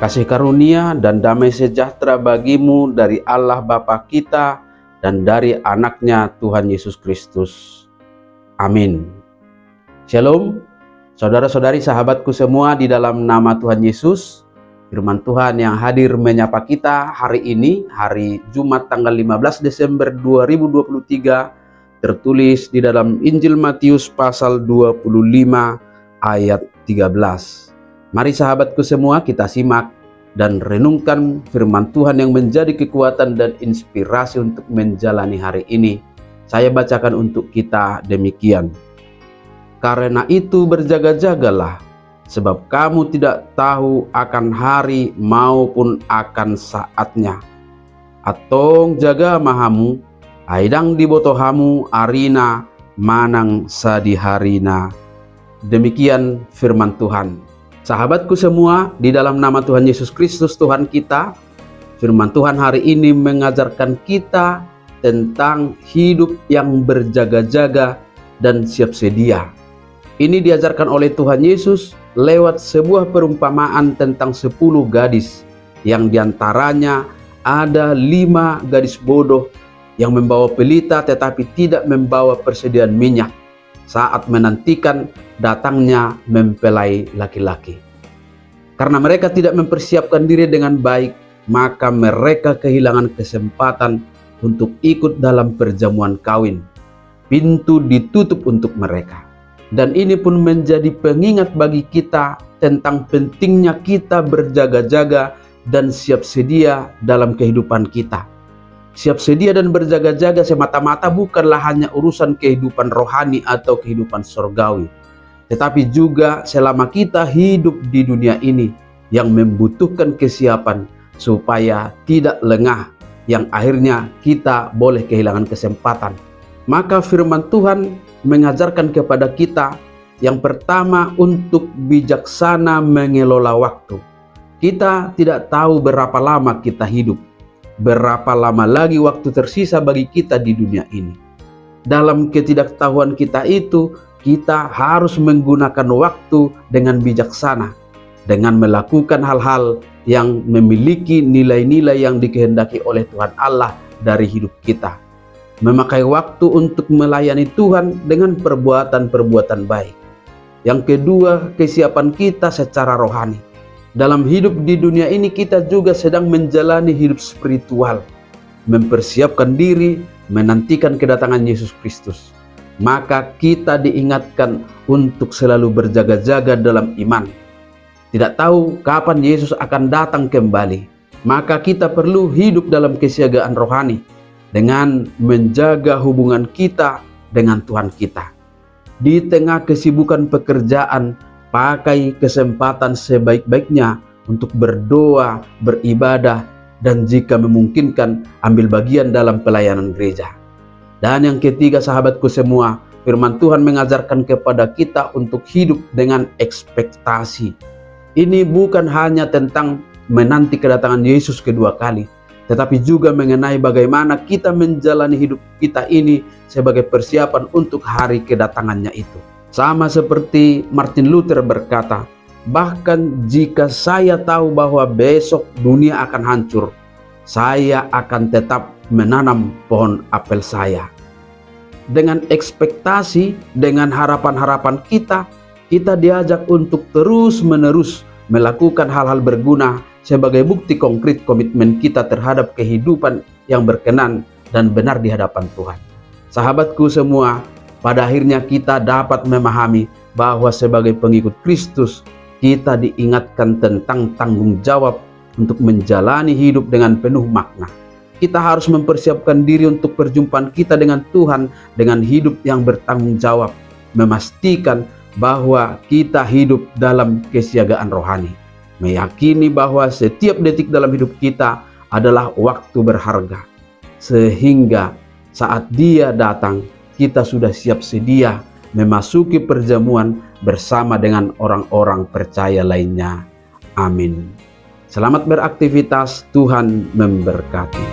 Kasih karunia dan damai sejahtera bagimu dari Allah Bapa kita dan dari anaknya Tuhan Yesus Kristus. Amin. Shalom, saudara-saudari sahabatku semua di dalam nama Tuhan Yesus. Firman Tuhan yang hadir menyapa kita hari ini, hari Jumat tanggal 15 Desember 2023, tertulis di dalam Injil Matius pasal 25 ayat 13. Mari sahabatku semua kita simak dan renungkan firman Tuhan yang menjadi kekuatan dan inspirasi untuk menjalani hari ini. Saya bacakan untuk kita demikian. Karena itu berjaga-jagalah, sebab kamu tidak tahu akan hari maupun akan saatnya. Atong jaga mahamu, aidang di botohamu arina manang sadiharina. Demikian firman Tuhan. Sahabatku semua, di dalam nama Tuhan Yesus Kristus Tuhan kita, firman Tuhan hari ini mengajarkan kita tentang hidup yang berjaga-jaga dan siap sedia. Ini diajarkan oleh Tuhan Yesus lewat sebuah perumpamaan tentang 10 gadis, yang diantaranya ada 5 gadis bodoh yang membawa pelita tetapi tidak membawa persediaan minyak saat menantikan datangnya mempelai laki-laki. Karena mereka tidak mempersiapkan diri dengan baik, maka mereka kehilangan kesempatan untuk ikut dalam perjamuan kawin. Pintu ditutup untuk mereka. Dan ini pun menjadi pengingat bagi kita tentang pentingnya kita berjaga-jaga dan siap sedia dalam kehidupan kita. Siap sedia dan berjaga-jaga semata-mata bukanlah hanya urusan kehidupan rohani atau kehidupan surgawi, tetapi juga selama kita hidup di dunia ini yang membutuhkan kesiapan supaya tidak lengah, yang akhirnya kita boleh kehilangan kesempatan. Maka firman Tuhan mengajarkan kepada kita yang pertama untuk bijaksana mengelola waktu. Kita tidak tahu berapa lama kita hidup, berapa lama lagi waktu tersisa bagi kita di dunia ini. Dalam ketidaktahuan kita itu, kita harus menggunakan waktu dengan bijaksana, dengan melakukan hal-hal yang memiliki nilai-nilai yang dikehendaki oleh Tuhan Allah dari hidup kita. Memakai waktu untuk melayani Tuhan dengan perbuatan-perbuatan baik. Yang kedua, kesiapan kita secara rohani. Dalam hidup di dunia ini kita juga sedang menjalani hidup spiritual, mempersiapkan diri menantikan kedatangan Yesus Kristus. Maka kita diingatkan untuk selalu berjaga-jaga dalam iman. Tidak tahu kapan Yesus akan datang kembali, maka kita perlu hidup dalam kesiagaan rohani dengan menjaga hubungan kita dengan Tuhan kita. Di tengah kesibukan pekerjaan, pakai kesempatan sebaik-baiknya untuk berdoa, beribadah, dan jika memungkinkan ambil bagian dalam pelayanan gereja. Dan yang ketiga sahabatku semua, firman Tuhan mengajarkan kepada kita untuk hidup dengan ekspektasi. Ini bukan hanya tentang menanti kedatangan Yesus kedua kali, tetapi juga mengenai bagaimana kita menjalani hidup kita ini sebagai persiapan untuk hari kedatangannya itu. Sama seperti Martin Luther berkata, bahkan jika saya tahu bahwa besok dunia akan hancur, saya akan tetap menanam pohon apel saya. Dengan ekspektasi, dengan harapan-harapan kita diajak untuk terus-menerus melakukan hal-hal berguna sebagai bukti konkret komitmen kita terhadap kehidupan yang berkenan dan benar di hadapan Tuhan. Sahabatku semua, pada akhirnya kita dapat memahami bahwa sebagai pengikut Kristus, kita diingatkan tentang tanggung jawab untuk menjalani hidup dengan penuh makna. Kita harus mempersiapkan diri untuk perjumpaan kita dengan Tuhan dengan hidup yang bertanggung jawab, memastikan bahwa kita hidup dalam kesiagaan rohani, meyakini bahwa setiap detik dalam hidup kita adalah waktu berharga, sehingga saat Dia datang, kita sudah siap sedia memasuki perjamuan bersama dengan orang-orang percaya lainnya. Amin. Selamat beraktivitas, Tuhan memberkati.